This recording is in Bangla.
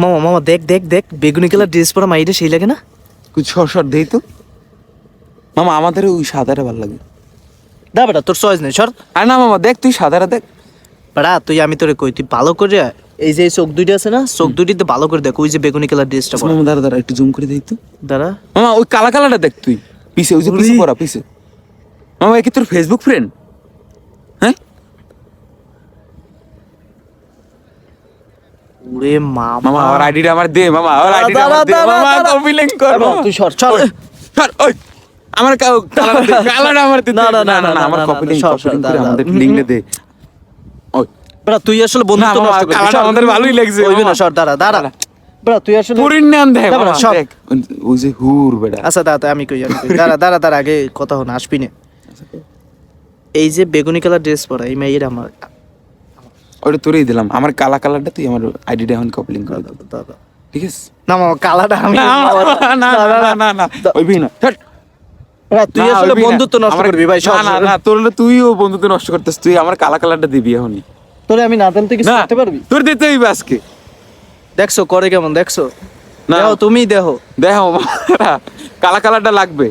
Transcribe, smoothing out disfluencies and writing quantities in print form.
মামা মামা দেখ দেখ দেখ বেগুনি কালার ড্রেস পরা মাইরে সেই লাগে না? কিছু সর দেই তো মামা, আমাদের ওই সাদাটা ভালো লাগে। দা বেটা তোর চয়েস নেই সর। আর না মামা দেখ, তুই সাদাটা দেখ। বেটা তুই আমি তোরে কই তুই ভালো করে এই যে চোখ দুইটা আছে না, চোখ দুইটিতে ভালো করে দেখ ওই যে বেগুনি কালার ড্রেসটা পরা। মামা দাঁড়া দাঁড়া, একটু জুম করে দেই তো। দাঁড়া মামা ওই কালা কালারটা দেখ তুই, পিছে ওই যে পিছে পড়া পিছে। মামা এ কি তোর ফেসবুক ফ্রেন্ড? হ্যাঁ ওরে মামা মামা, আমার আইডিটা আমার দে মামা, আমার আইডিটা আমার দে মামা, কপি লিংক কর মামা, তুই সর সর সর। ওই আমার কালারটা দে, কালারটা আমার দে। না, না, না, না না, আমার না, কপি না, লিংক সর, কপি সর, লিংক করে দাঁড়া, আমাদের দাঁড়া। লিংকটা দে। ওই বেটা তুই আসলে না বন্ধুত্ব মামা, নষ্ট করবি কালারটা সর। আমাদের ভালোই লাগছে ওই না মামা। সর দাঁড়া দাঁড়া বেটা তুই আসলে পরিণাম দেখ দাঁড়া, মামা সর। দেখ, ওই যে হুর বেটা। আচ্ছা দাঁড়া আমি কই দাঁড়া দাঁড়া দাঁড়া আগে কথা হন আসবি না। এই যে বেগুনি কালার ড্রেস পরা এই মেয়ের আমার ওটা তোরেই দিলাম, আমার কালা কালারটা তুই আমার আইডিটা এখন কপি লিংক করে দে, দাদা ঠিক আছে? না মামা কালারটা আমি না না না না না ওই ভি না ছাড়। বেটা, তুই না, আসলে ওই ভি না। বন্ধুত্ব নষ্ট আমার- করবি ভাই সর না না না, তোর হলে তুইও বন্ধুত্ব নষ্ট করতেছ, তুই আমার কালা কালারটা দিবি এখনই। তোরে আমি না দিলে তুই কিছু না করতে পারবি? তোর দিতে হইবে আজকে। দেখছো করে কেমন দেখছো? না। দেখো তুমি দেখো দেখো কালা কালারটা লাগবে।